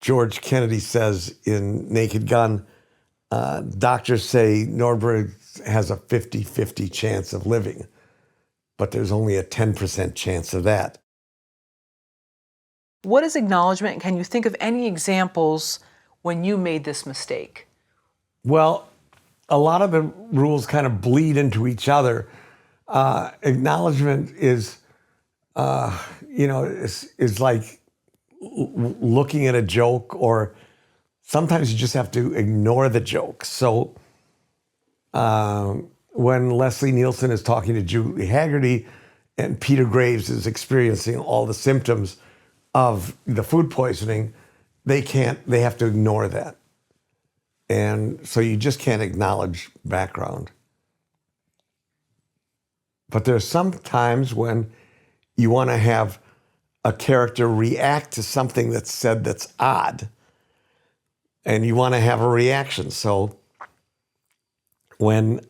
George Kennedy says in Naked Gun, doctors say Nordberg has a 50-50 chance of living, but there's only a 10% chance of that. What is acknowledgement? Can you think of any examples when you made this mistake? Well, a lot of the rules kind of bleed into each other. Acknowledgement is like looking at a joke, or sometimes you just have to ignore the joke. So when Leslie Nielsen is talking to Julie Haggerty and Peter Graves is experiencing all the symptoms of the food poisoning, they have to ignore that. And so you just can't acknowledge background. But there's some times when you want to have a character react to something that's said that's odd, and you want to have a reaction. So when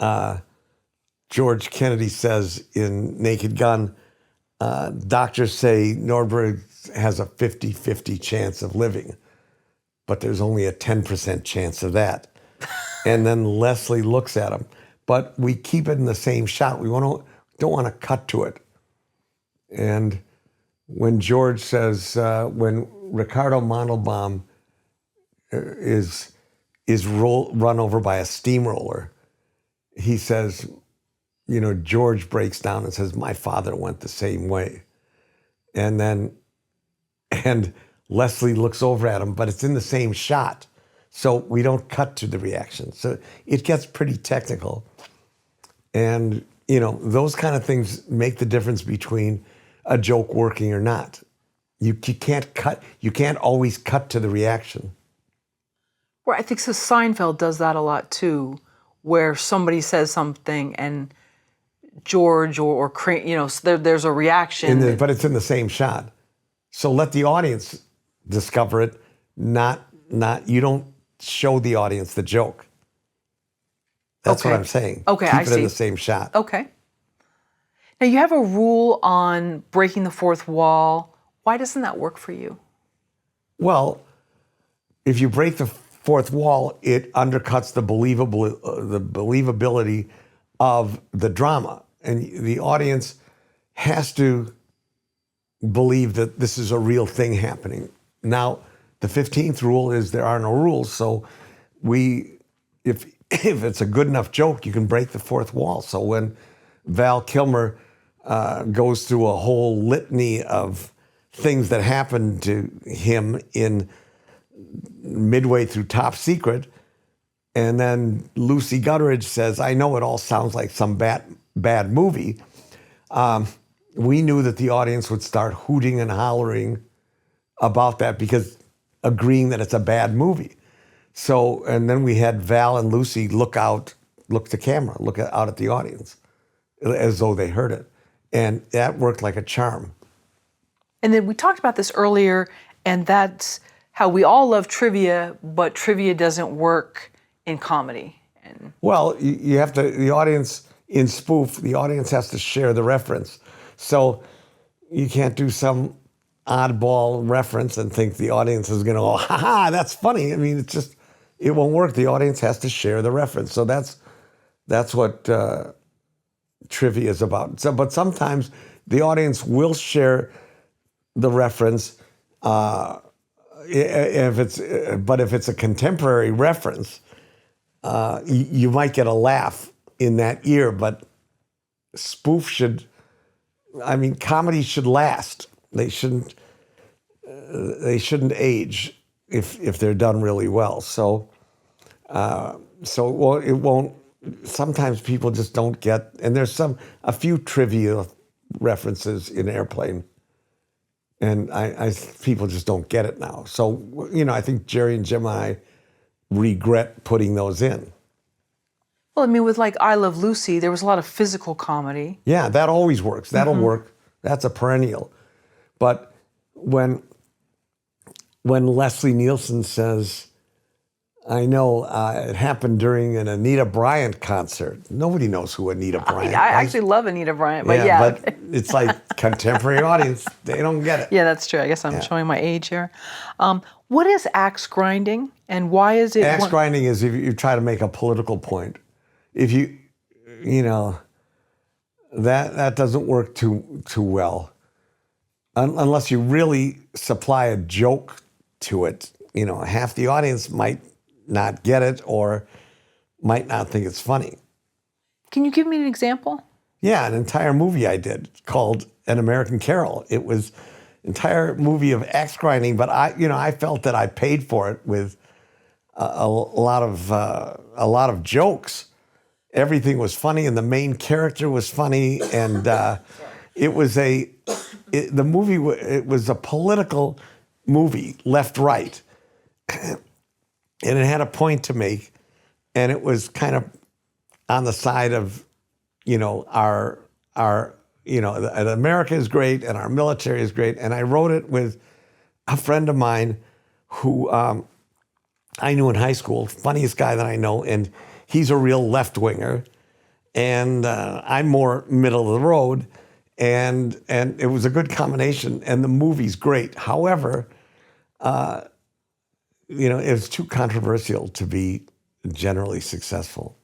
George Kennedy says in Naked Gun, doctors say Nordberg has a 50-50 chance of living, but there's only a 10% chance of that. And then Leslie looks at him, but we keep it in the same shot. We don't want to cut to it. And when George says, when Ricardo Montalban is run over by a steamroller, he says, George breaks down and says, my father went the same way. And Leslie looks over at him, but it's in the same shot. So we don't cut to the reaction. So it gets pretty technical. And, those kind of things make the difference between a joke working or not. You can't always cut to the reaction. Well, I think so Seinfeld does that a lot too, where somebody says something and George or there's a reaction. But it's in the same shot. So let the audience discover it, not you don't show the audience the joke. That's okay. What I'm saying. Okay, Keep I it see. in the same shot. Okay. Now you have a rule on breaking the fourth wall. Why doesn't that work for you? Well, if you break the fourth wall, it undercuts the believability of the drama. And the audience has to believe that this is a real thing happening. Now, the 15th rule is there are no rules. So if it's a good enough joke, you can break the fourth wall. So when Val Kilmer goes through a whole litany of things that happened to him in midway through Top Secret, and then Lucy Gutteridge says, I know it all sounds like some bad movie, we knew that the audience would start hooting and hollering about that because agreeing that it's a bad movie. So, and then we had Val and Lucy look to camera, look out at the audience as though they heard it. And that worked like a charm. And then we talked about this earlier, and that's how we all love trivia, but trivia doesn't work in comedy. Well, you have to, the audience in Spoof, the audience has to share the reference. So you can't do some oddball reference and think the audience is going to go, ha, that's funny. I mean, it won't work. The audience has to share the reference. So that's what trivia is about. So, but sometimes the audience will share the reference if it's a contemporary reference, you might get a laugh in that ear, but comedy should last. They shouldn't age if they're done really well. So it won't. Sometimes people just don't get, and there's a few trivia references in Airplane, and people just don't get it now. So I think Jerry and Jim and I regret putting those in. Well, I mean, with like I Love Lucy, there was a lot of physical comedy. Yeah, that always works. That'll work. That's a perennial. But when Leslie Nielsen says, I know it happened during an Anita Bryant concert. Nobody knows who Anita Bryant I was. actually love Anita Bryant, but yeah. But Okay. it's like contemporary audience, they don't get it. Yeah, that's true. I guess I'm showing my age here. What is axe grinding, and why is it? Axe grinding is if you try to make a political point. If you know, that doesn't work too well, unless you really supply a joke to it. You know, half the audience might not get it or might not think it's funny. Can you give me an example? Yeah, an entire movie I did called An American Carol. It was an entire movie of axe grinding, but I felt that I paid for it with a lot of jokes. Everything was funny, and the main character was funny, and it was it was a political movie, left right, and it had a point to make, and it was kind of on the side of, our that America is great and our military is great. And I wrote it with a friend of mine who I knew in high school, funniest guy that I know, and he's a real left-winger, and I'm more middle of the road, and it was a good combination, and the movie's great. However, it was too controversial to be generally successful.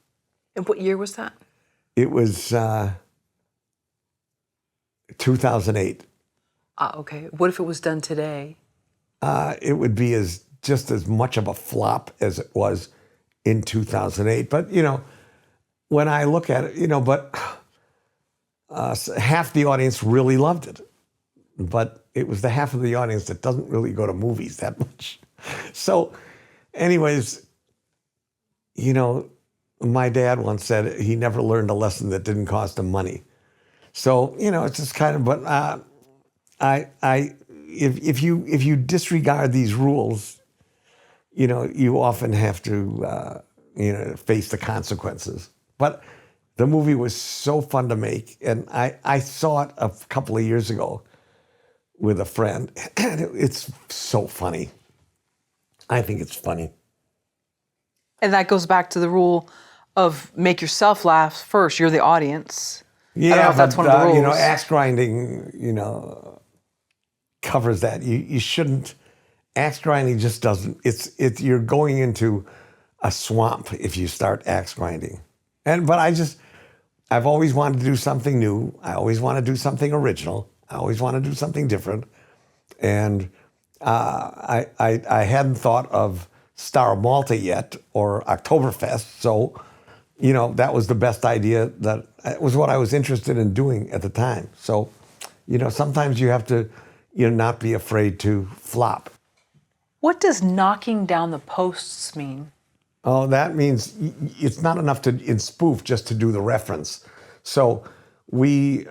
And what year was that? It was 2008. Okay. What if it was done today? It would be just as much of a flop as it was in 2008. But, when I look at it, but half the audience really loved it. But it was the half of the audience that doesn't really go to movies that much. So anyways, my dad once said he never learned a lesson that didn't cost him money. So, it's just kind of, but if you disregard these rules, you often have to, face the consequences. But the movie was so fun to make. And I saw it a couple of years ago with a friend, and it's so funny. I think it's funny. And that goes back to the rule of make yourself laugh first. You're the audience. Yeah, I don't know if that's one of the rules. Axe grinding, covers that. You shouldn't. Axe grinding just doesn't. It's you're going into a swamp if you start axe grinding. But I've always wanted to do something new. I always want to do something original. I always want to do something different. And I hadn't thought of Star of Malta yet or Oktoberfest. So, that was the best idea. It was what I was interested in doing at the time. So, sometimes you have to, not be afraid to flop. What does knocking down the posts mean? Oh, that means it's not enough in Spoof just to do the reference. So we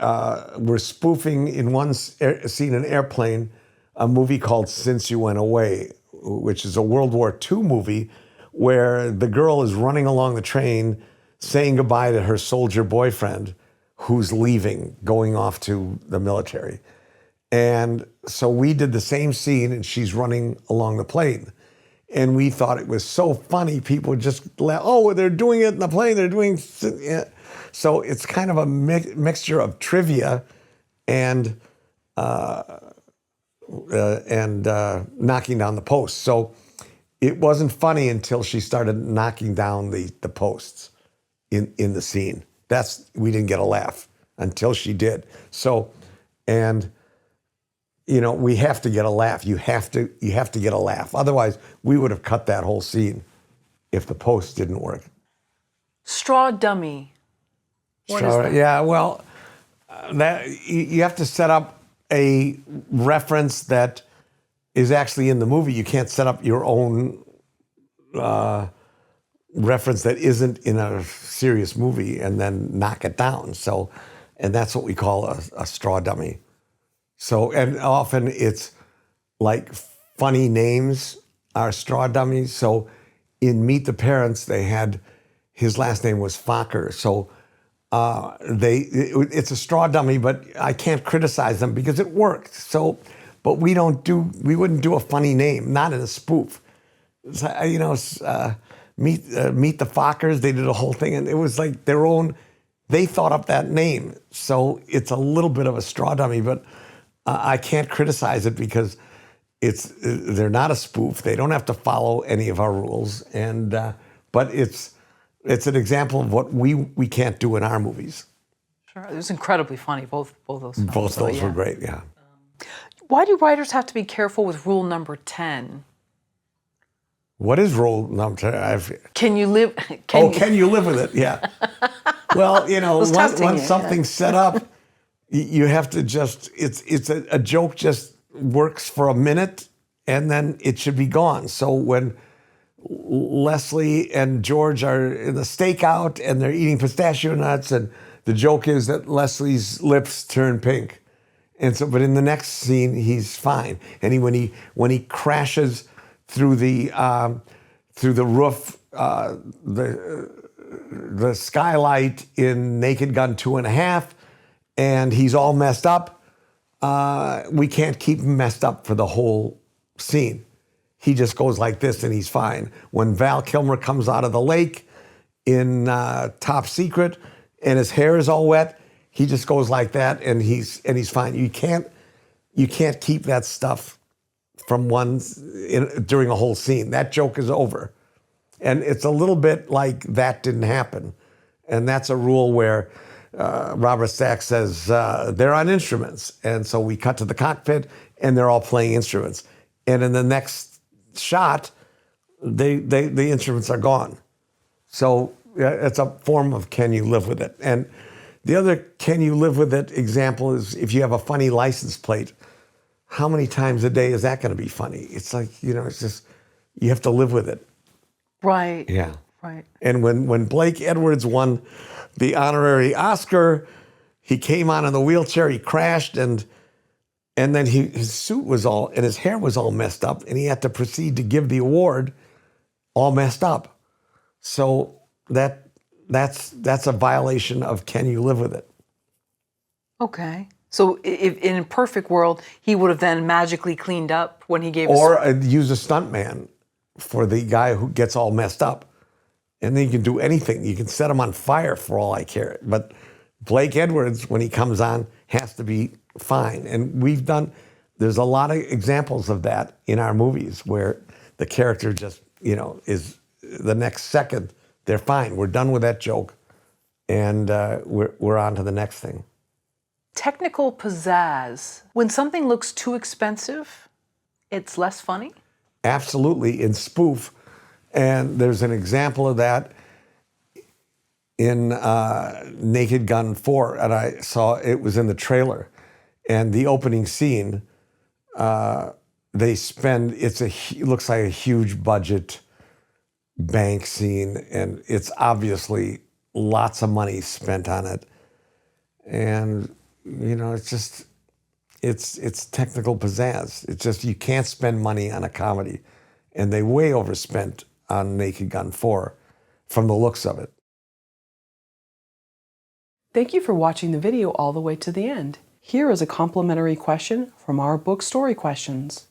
were spoofing in one scene in Airplane, a movie called Since You Went Away, which is a World War II movie where the girl is running along the train saying goodbye to her soldier boyfriend who's leaving, going off to the military. And so we did the same scene, and she's running along the plane. And we thought it was so funny. People just laugh, oh, they're doing it in the plane. They're doing it. So it's kind of a mixture of trivia and knocking down the posts. So it wasn't funny until she started knocking down the posts in the scene. We didn't get a laugh until she did. So, and we have to get a laugh. You have to get a laugh. Otherwise, we would have cut that whole scene if the post didn't work. Straw dummy. What is that? Yeah, well, that you have to set up a reference that is actually in the movie. You can't set up your own reference that isn't in a serious movie and then knock it down. So, and that's what we call a straw dummy. So, and often it's like funny names are straw dummies. So in Meet the Parents, his last name was Fokker. So it's a straw dummy, but I can't criticize them because it worked. So, but we wouldn't do a funny name, not in a spoof. you know, meet the Fockers. They did a whole thing, and it was like their own. They thought up that name, so it's a little bit of a straw dummy, but I can't criticize it because they're not a spoof. They don't have to follow any of our rules, and but it's an example of what we can't do in our movies. Sure, it was incredibly funny. Both those films. Both those were great. Yeah. Why do writers have to be careful with rule number 10? What is rule number 10? Can you live? Can you live with it? Yeah. Well, you know, once something's set up, you have to just. It's a joke. Just works for a minute, and then it should be gone. So when Leslie and George are in the stakeout and they're eating pistachio nuts, and the joke is that Leslie's lips turn pink, and so, but in the next scene he's fine, and when he crashes through the roof, the skylight in Naked Gun 2.5, and he's all messed up. We can't keep him messed up for the whole scene. He just goes like this and he's fine. When Val Kilmer comes out of the lake in Top Secret and his hair is all wet, he just goes like that and he's fine. You can't keep that stuff from during a whole scene. That joke is over. And it's a little bit like that didn't happen. And that's a rule where Robert Stack says they're on instruments. And so we cut to the cockpit and they're all playing instruments. And in the next shot, the instruments are gone. So it's a form of can you live with it? And the other can you live with it example is if you have a funny license plate, how many times a day is that going to be funny? It's like, you know, it's just, you have to live with it. Right. Yeah. Right. And when Blake Edwards won the honorary Oscar, he came on in the wheelchair, he crashed, and then his suit was all, and his hair was all messed up, and he had to proceed to give the award all messed up. So that's a violation of can you live with it? Okay. So if in a perfect world, he would have then magically cleaned up when he gave Or use a stuntman for the guy who gets all messed up. And then you can do anything. You can set him on fire for all I care. But Blake Edwards, when he comes on, has to be fine. And there's a lot of examples of that in our movies where the character just, you know, is the next second, they're fine. We're done with that joke. And we're on to the next thing. Technical pizzazz. When something looks too expensive, it's less funny? Absolutely, in Spoof. And there's an example of that in Naked Gun 4, and I saw it was in the trailer. And the opening scene, they spend, it looks like a huge budget bank scene, and it's obviously lots of money spent on it. And, you know, it's just, it's technical pizzazz. It's just, you can't spend money on a comedy. And they way overspent on Naked Gun 4 from the looks of it. Thank you for watching the video all the way to the end. Here is a complimentary question from our book Story Questions.